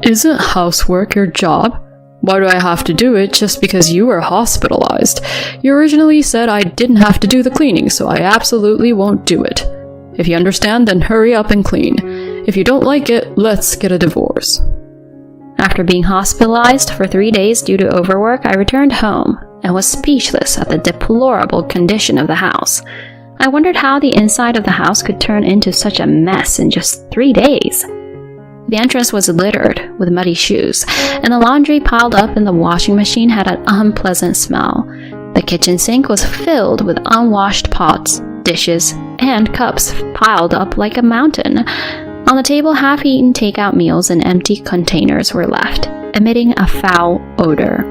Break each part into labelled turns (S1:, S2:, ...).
S1: Isn't housework your job? Why do I have to do it just because you were hospitalized? You originally said I didn't have to do the cleaning, so I absolutely won't do it. If you understand, then hurry up and clean. If you don't like it, let's get a divorce.
S2: After being hospitalized for 3 days due to overwork, I returned home and was speechless at the deplorable condition of the house. I wondered how the inside of the house could turn into such a mess in just 3 days. The entrance was littered with muddy shoes, and the laundry piled up in the washing machine had an unpleasant smell. The kitchen sink was filled with unwashed pots, dishes, and cups piled up like a mountain. On the table, half-eaten takeout meals in empty containers were left, emitting a foul odor.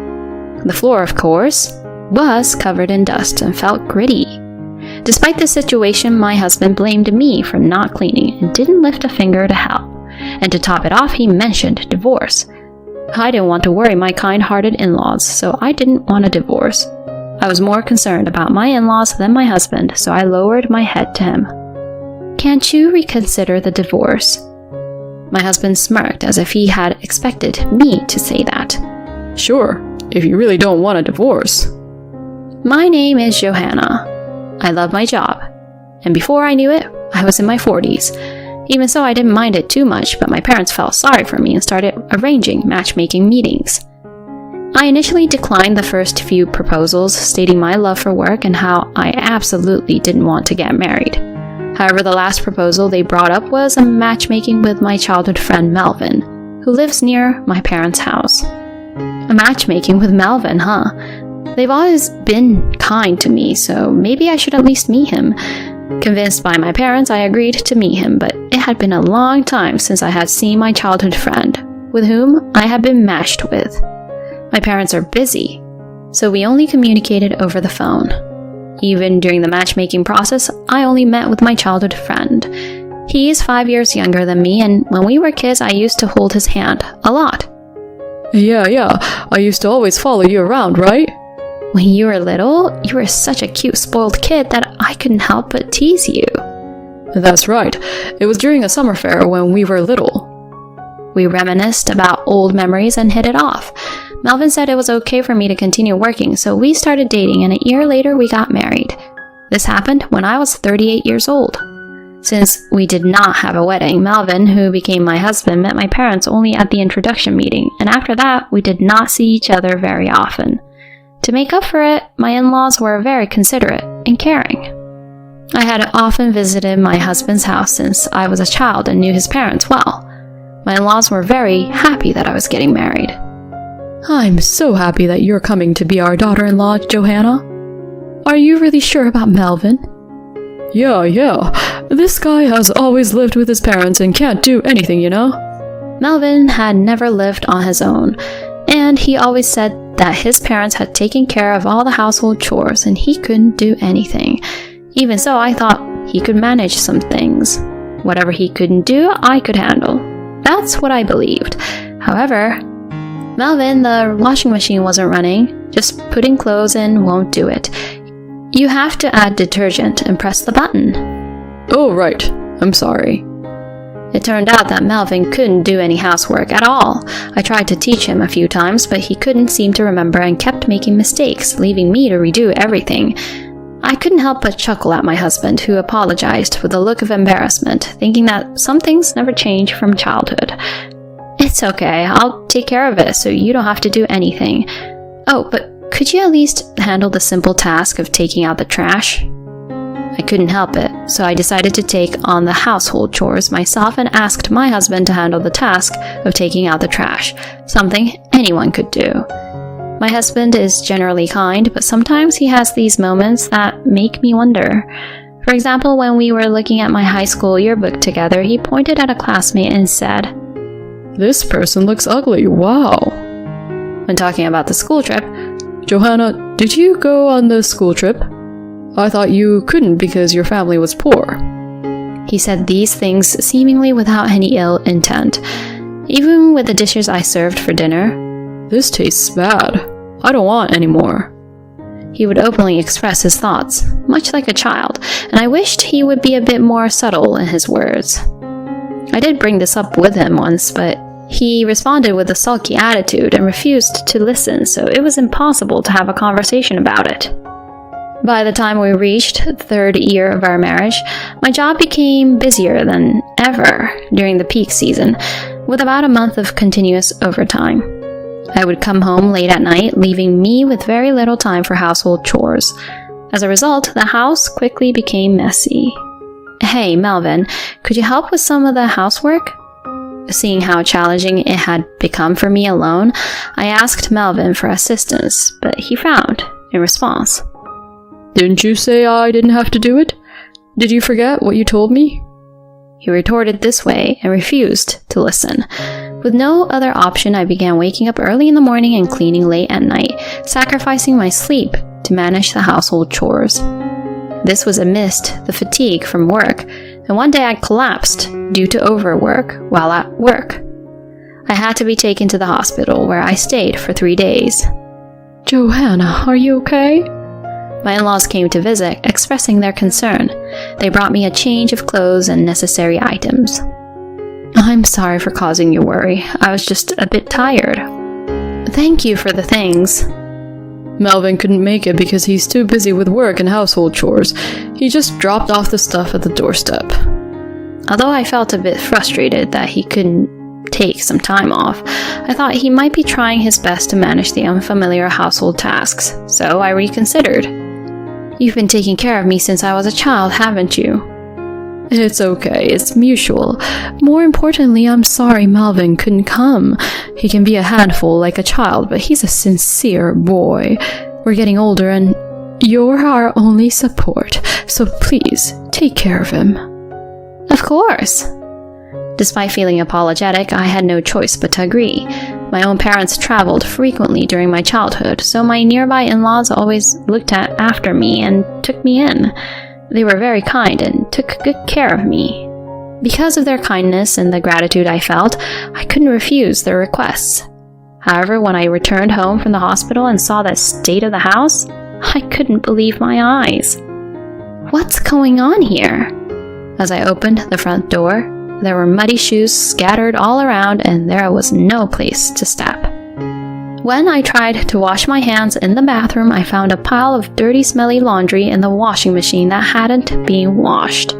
S2: The floor, of course, was covered in dust and felt gritty. Despite the situation, my husband blamed me for not cleaning and didn't lift a finger to help. And to top it off, he mentioned divorce. I didn't want to worry my kind-hearted in-laws, so I didn't want a divorce. I was more concerned about my in-laws than my husband, so I lowered my head to him. "Can't you reconsider the divorce?" My husband smirked as if he had expected me to say that.
S1: Sure, if you really don't want a divorce.
S2: My name is Johanna. I love my job. And before I knew it, I was in my 40s. Even so, I didn't mind it too much, but my parents felt sorry for me and started arranging matchmaking meetings. I initially declined the first few proposals, stating my love for work and how I absolutely didn't want to get married. However, the last proposal they brought up was a matchmaking with my childhood friend Melvin, who lives near my parents' house. A matchmaking with Melvin, huh? They've always been kind to me, so maybe I should at least meet him. Convinced by my parents, I agreed to meet him, but it had been a long time since I had seen my childhood friend, with whom I had been matched with. My parents are busy, so we only communicated over the phone. Even during the matchmaking process, I only met with my childhood friend. He is 5 years younger than me, and when we were kids, I used to hold his hand a lot.
S1: Yeah, I used to always follow you around, right?
S2: When you were little, you were such a cute, spoiled kid that I couldn't help but tease you.
S1: That's right. It was during a summer fair when we were little.
S2: We reminisced about old memories and hit it off. Melvin said it was okay for me to continue working, so we started dating, and a year later we got married. This happened when I was 38 years old. Since we did not have a wedding, Melvin, who became my husband, met my parents only at the introduction meeting, and after that, we did not see each other very often. To make up for it, my in-laws were very considerate and caring. I had often visited my husband's house since I was a child and knew his parents well. My in-laws were very happy that I was getting married.
S1: I'm so happy that you're coming to be our daughter-in-law, Johanna. Are you really sure about Melvin? Yeah. This guy has always lived with his parents and can't do anything, you know?
S2: Melvin had never lived on his own, and he always said that his parents had taken care of all the household chores and he couldn't do anything. Even so, I thought he could manage some things. Whatever he couldn't do, I could handle. That's what I believed. However, Melvin, the washing machine wasn't running. Just putting clothes in won't do it. You have to add detergent and press the button.
S1: Oh, right. I'm sorry.
S2: It turned out that Melvin couldn't do any housework at all. I tried to teach him a few times, but he couldn't seem to remember and kept making mistakes, leaving me to redo everything. I couldn't help but chuckle at my husband, who apologized with a look of embarrassment, thinking that some things never change from childhood. It's okay, I'll take care of it so you don't have to do anything. Oh, but could you at least handle the simple task of taking out the trash? I couldn't help it, so I decided to take on the household chores myself and asked my husband to handle the task of taking out the trash, something anyone could do. My husband is generally kind, but sometimes he has these moments that make me wonder. For example, when we were looking at my high school yearbook together, he pointed at a classmate and said,
S1: "This person looks ugly, wow."
S2: When talking about the school trip,
S1: "Johanna, did you go on the school trip? I thought you couldn't because your family was poor."
S2: He said these things seemingly without any ill intent. Even with the dishes I served for dinner,
S1: "This tastes bad. I don't want any more."
S2: He would openly express his thoughts, much like a child, and I wished he would be a bit more subtle in his words. I did bring this up with him once, but He responded with a sulky attitude and refused to listen, so it was impossible to have a conversation about it. By the time we reached the 3rd year of our marriage, my job became busier than ever during the peak season, with about a month of continuous overtime. I would come home late at night, leaving me with very little time for household chores. As a result, the house quickly became messy. "Hey, Melvin, could you help with some of the housework?" Seeing how challenging it had become for me alone, I asked Melvin for assistance, but he frowned in response.
S1: Didn't you say I didn't have to do it? Did you forget what you told me?
S2: He retorted this way and refused to listen. With no other option, I began waking up early in the morning and cleaning late at night, sacrificing my sleep to manage the household chores. This was amidst the fatigue from work, and one day I collapsed due to overwork while at work. I had to be taken to the hospital, where I stayed for 3 days.
S1: Johanna, are you okay?
S2: My in-laws came to visit, expressing their concern. They brought me a change of clothes and necessary items. "I'm sorry for causing you worry. I was just a bit tired." "Thank you for the things."
S1: Melvin couldn't make it because he's too busy with work and household chores. He just dropped off the stuff at the doorstep.
S2: Although I felt a bit frustrated that he couldn't take some time off, I thought he might be trying his best to manage the unfamiliar household tasks, so I reconsidered. "You've been taking care of me since I was a child, haven't you?"
S1: It's okay, it's mutual. More importantly, I'm sorry Melvin couldn't come. He can be a handful like a child, but he's a sincere boy. We're getting older and you're our only support, so please take care of him.
S2: Of course. Despite feeling apologetic, I had no choice but to agree. My own parents traveled frequently during my childhood, so my nearby in-laws always looked after me and took me in. They were very kind and took good care of me. Because of their kindness and the gratitude I felt, I couldn't refuse their requests. However, when I returned home from the hospital and saw the state of the house, I couldn't believe my eyes. What's going on here? As I opened the front door, there were muddy shoes scattered all around and there was no place to step. When I tried to wash my hands in the bathroom, I found a pile of dirty, smelly laundry in the washing machine that hadn't been washed.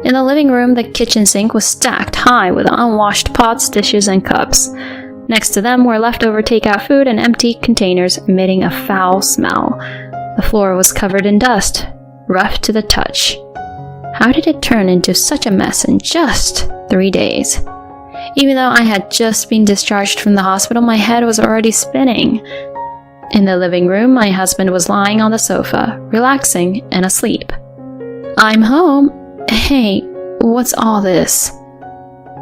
S2: In the living room, the kitchen sink was stacked high with unwashed pots, dishes, and cups. Next to them were leftover takeout food and empty containers emitting a foul smell. The floor was covered in dust, rough to the touch. How did it turn into such a mess in just 3 days? Even though I had just been discharged from the hospital, my head was already spinning. In the living room, my husband was lying on the sofa, relaxing and asleep. "I'm home. Hey, what's all this?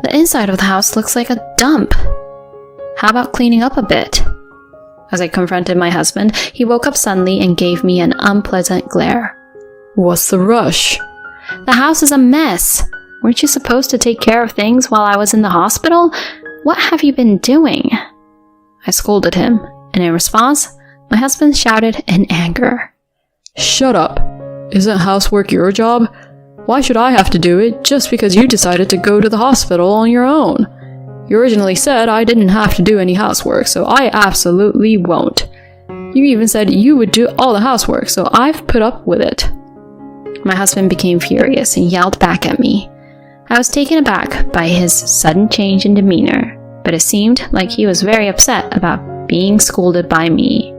S2: The inside of the house looks like a dump. How about cleaning up a bit?" As I confronted my husband, he woke up suddenly and gave me an unpleasant glare.
S1: What's the rush?
S2: "The house is a mess. Weren't you supposed to take care of things while I was in the hospital? What have you been doing?" I scolded him, and in response, my husband shouted in anger.
S1: Shut up. Isn't housework your job? Why should I have to do it just because you decided to go to the hospital on your own? You originally said I didn't have to do any housework, so I absolutely won't. You even said you would do all the housework, so I've put up with it. My husband became furious and yelled back at me. I was taken aback by his sudden change in demeanor, but it seemed like he was very upset about being scolded by me.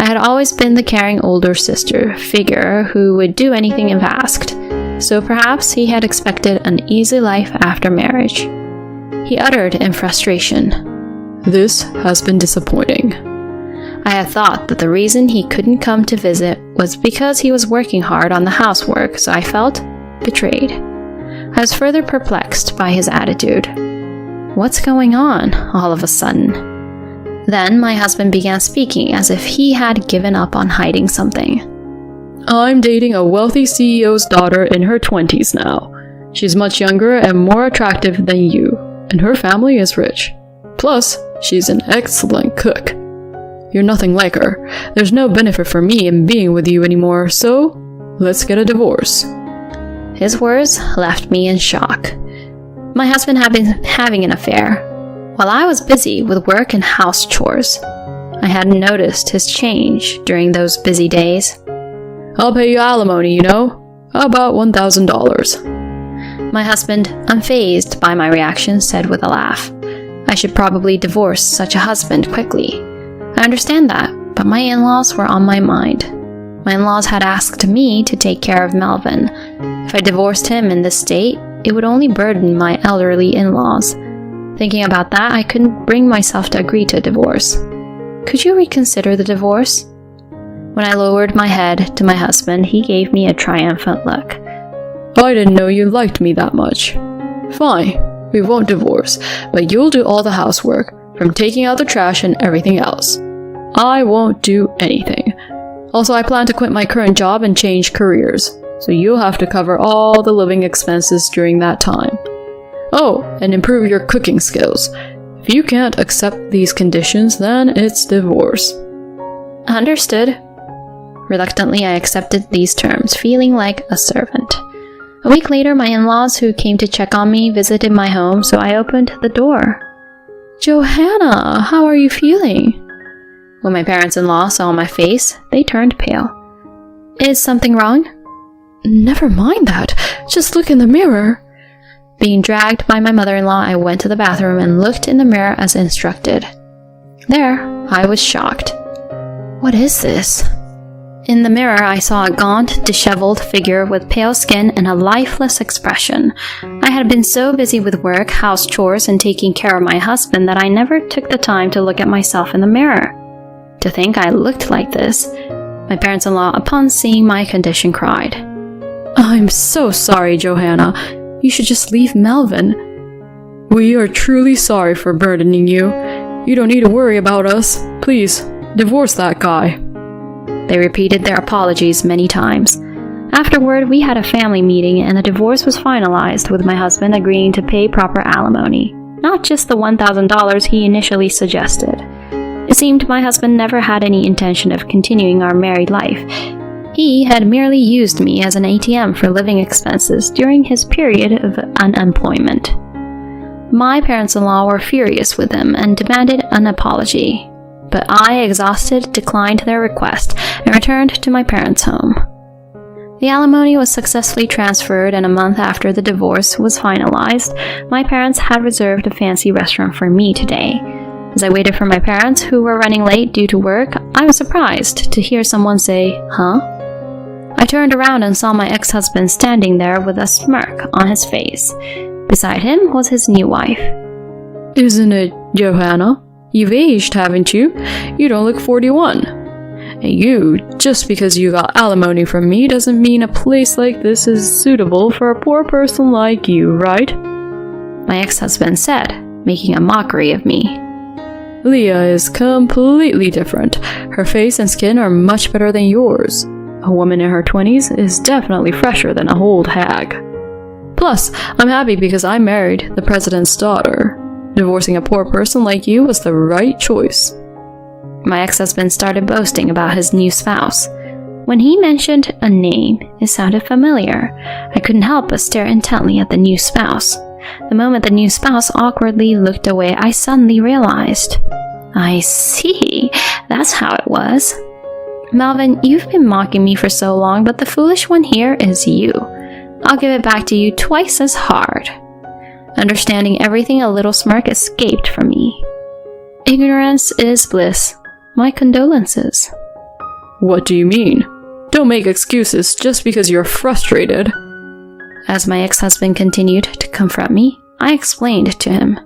S1: I had always been the caring older sister figure who would do anything if asked, so perhaps he had expected an easy life after marriage. He uttered in frustration, "This has been disappointing."
S2: I had thought that the reason he couldn't come to visit was because he was working hard on the housework, so I felt betrayed. I was further perplexed by his attitude. What's going on all of a sudden? Then my husband began speaking as if he had given up on hiding something.
S1: "I'm dating a wealthy CEO's daughter in her 20s now. She's much younger and more attractive than you, and her family is rich. Plus, she's an excellent cook. You're nothing like her. There's no benefit for me in being with you anymore, so let's get a divorce." His words left me in shock. My husband had been having an affair.
S2: while I was busy with work and house chores. I hadn't noticed his change during those busy days.
S1: I'll pay you alimony, you know. About $1,000.
S2: My husband, unfazed by my reaction, said with a laugh, I should probably divorce such a husband quickly. I understand that, but my in-laws were on my mind. My in-laws had asked me to take care of Melvin. If I divorced him in this state, it would only burden my elderly in-laws. Thinking about that, I couldn't bring myself to agree to a divorce. Could you reconsider the divorce? When I lowered my head to my husband, he gave me a triumphant look.
S1: I didn't know you liked me that much. Fine, we won't divorce, but you'll do all the housework, from taking out the trash and everything else. I won't do anything. Also, I plan to quit my current job and change careers, so you'll have to cover all the living expenses during that time. Oh, and improve your cooking skills. If you can't accept these conditions, then it's divorce.
S2: Understood. Reluctantly, I accepted these terms, feeling like a servant. A week later, my in-laws who came to check on me visited my home, so I opened the door. Johanna, how are you feeling? When my parents-in-law saw my face, they turned pale. Is something wrong?
S1: Never mind that. Just look in the mirror.
S2: Being dragged by my mother-in-law, I went to the bathroom and looked in the mirror as instructed. There, I was shocked. What is this? In the mirror, I saw a gaunt, disheveled figure with pale skin and a lifeless expression. I had been so busy with work, house chores, and taking care of my husband that I never took the time to look at myself in the mirror. To think I looked like this, my parents-in-law, upon seeing my condition, cried,
S1: I'm so sorry, Johanna. You should just leave Melvin. We are truly sorry for burdening you. You don't need to worry about us. Please, divorce that guy.
S2: They repeated their apologies many times. Afterward, we had a family meeting and the divorce was finalized, with my husband agreeing to pay proper alimony, not just the $1,000 he initially suggested. It seemed my husband never had any intention of continuing our married life. He had merely used me as an ATM for living expenses during his period of unemployment. My parents-in-law were furious with him and demanded an apology, but I, exhausted, declined their request and returned to my parents' home. The alimony was successfully transferred, and a month after the divorce was finalized, my parents had reserved a fancy restaurant for me today. As I waited for my parents, who were running late due to work, I was surprised to hear someone say, "Huh?" I turned around and saw my ex-husband standing there with a smirk on his face. Beside him was his new wife.
S1: Isn't it, Johanna? You've aged, haven't you? You don't look 41. And you, just because you got alimony from me doesn't mean a place like this is suitable for a poor person like you, right?
S2: My ex-husband said, making a mockery of me.
S1: Leah is completely different. Her face and skin are much better than yours. A woman in her 20s is definitely fresher than a old hag. Plus, I'm happy because I married the president's daughter. Divorcing a poor person like you was the right choice.
S2: My ex-husband started boasting about his new spouse. When he mentioned a name, it sounded familiar. I couldn't help but stare intently at the new spouse. The moment the new spouse awkwardly looked away, I suddenly realized. I see, that's how it was. Melvin, you've been mocking me for so long, but the foolish one here is you. I'll give it back to you twice as hard. Understanding everything, a little smirk escaped from me. Ignorance is bliss. My condolences.
S1: What do you mean? Don't make excuses just because you're frustrated.
S2: As my ex-husband continued to confront me, I explained to him.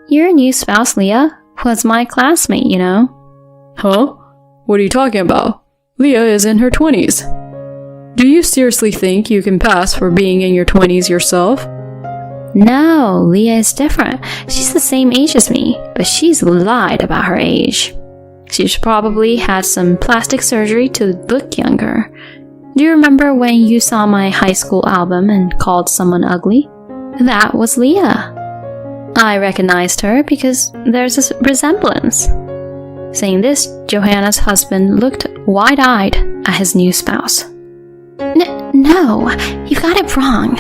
S2: Your new spouse, Leah, was my classmate, you know.
S1: Huh? What are you talking about? Leah is in her 20s. Do you seriously think you can pass for being in your 20s yourself?
S2: No, Leah is different. She's the same age as me, but she's lied about her age. She's probably had some plastic surgery to look younger. Do you remember when you saw my high school album and called someone ugly? That was Leah. I recognized her because there's a resemblance. Saying this, Johanna's husband looked wide-eyed at his new spouse. No, you got it wrong.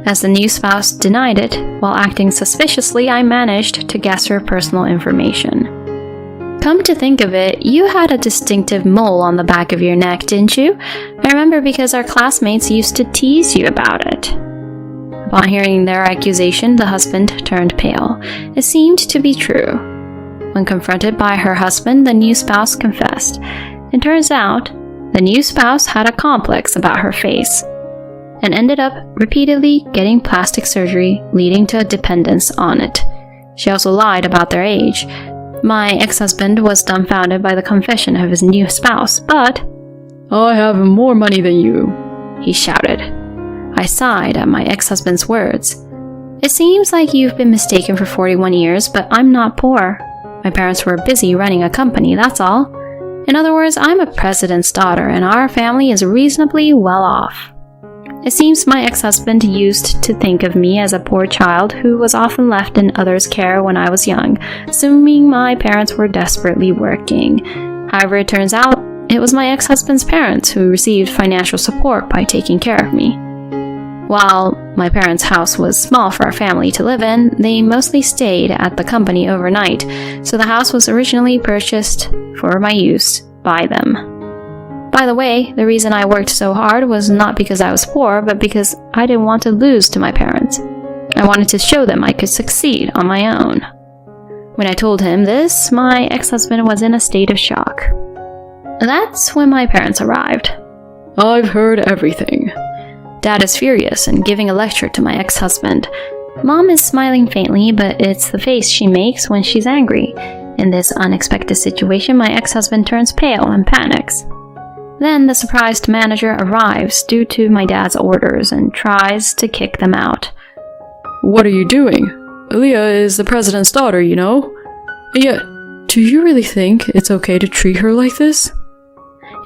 S2: As the new spouse denied it, while acting suspiciously, I managed to guess her personal information. Come to think of it, you had a distinctive mole on the back of your neck, didn't you? I remember because our classmates used to tease you about it. Upon hearing their accusation, the husband turned pale. It seemed to be true. When confronted by her husband, the new spouse confessed. It turns out, the new spouse had a complex about her face and ended up repeatedly getting plastic surgery, leading to a dependence on it. She also lied about their age. My ex-husband was dumbfounded by the confession of his new spouse, but
S1: I have more money than you,
S2: he shouted. I sighed at my ex-husband's words. It seems like you've been mistaken for 41 years, but I'm not poor. My parents were busy running a company, that's all. In other words, I'm a president's daughter, and our family is reasonably well off. It seems my ex-husband used to think of me as a poor child who was often left in others' care when I was young, assuming my parents were desperately working. However, it turns out it was my ex-husband's parents who received financial support by taking care of me. While my parents' house was small for our family to live in, they mostly stayed at the company overnight, so the house was originally purchased for my use by them. By the way, the reason I worked so hard was not because I was poor, but because I didn't want to lose to my parents. I wanted to show them I could succeed on my own. When I told him this, my ex-husband was in a state of shock. That's when my parents arrived.
S1: I've heard everything.
S2: Dad is furious and giving a lecture to my ex-husband. Mom is smiling faintly, but it's the face she makes when she's angry. In this unexpected situation, my ex-husband turns pale and panics. Then the surprised manager arrives due to my dad's orders and tries to kick them out.
S1: What are you doing? Aaliyah is the president's daughter, you know? And yet, do you really think it's okay to treat her like this?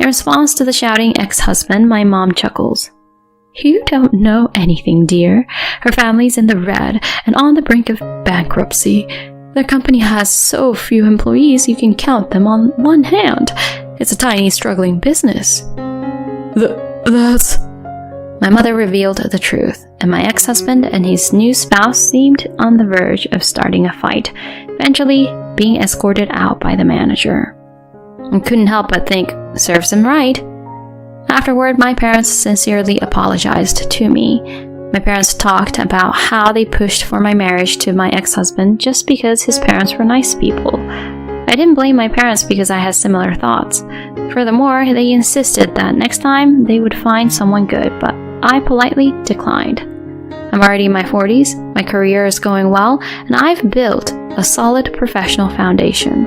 S2: In response to the shouting ex-husband, my mom chuckles. You don't know anything, dear. Her family's in the red and on the brink of bankruptcy. Their company has so few employees you can count them on one hand. It's a tiny, struggling business.
S1: That's...
S2: My mother revealed the truth, and my ex-husband and his new spouse seemed on the verge of starting a fight, eventually being escorted out by the manager. I couldn't help but think, serves him right. Afterward, my parents sincerely apologized to me. My parents talked about how they pushed for my marriage to my ex-husband just because his parents were nice people. I didn't blame my parents because I had similar thoughts. Furthermore, they insisted that next time they would find someone good, but I politely declined. I'm already in my 40s, my career is going well, and I've built a solid professional foundation.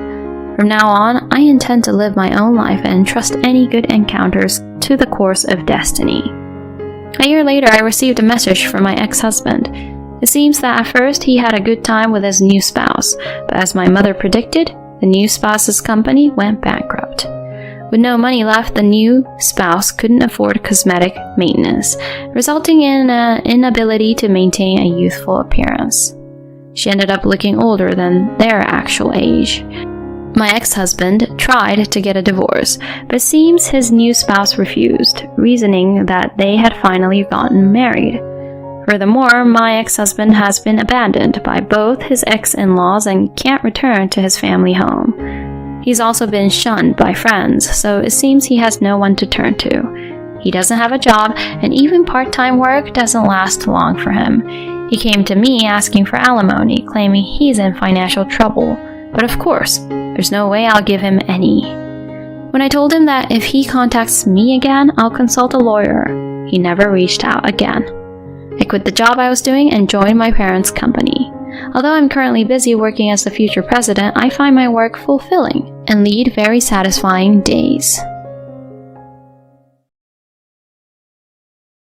S2: From now on, I intend to live my own life and trust any good encounters to the course of destiny. A year later, I received a message from my ex-husband. It seems that at first he had a good time with his new spouse, but as my mother predicted, the new spouse's company went bankrupt. With no money left, the new spouse couldn't afford cosmetic maintenance, resulting in an inability to maintain a youthful appearance. She ended up looking older than their actual age. My ex-husband tried to get a divorce, but it seems his new spouse refused, reasoning that they had finally gotten married. Furthermore, my ex-husband has been abandoned by both his ex-in-laws and can't return to his family home. He's also been shunned by friends, so it seems he has no one to turn to. He doesn't have a job, and even part-time work doesn't last long for him. He came to me asking for alimony, claiming he's in financial trouble. But of course, there's no way I'll give him any. When I told him that if he contacts me again, I'll consult a lawyer, he never reached out again. I quit the job I was doing and joined my parents' company. Although I'm currently busy working as the future president, I find my work fulfilling and lead very satisfying days.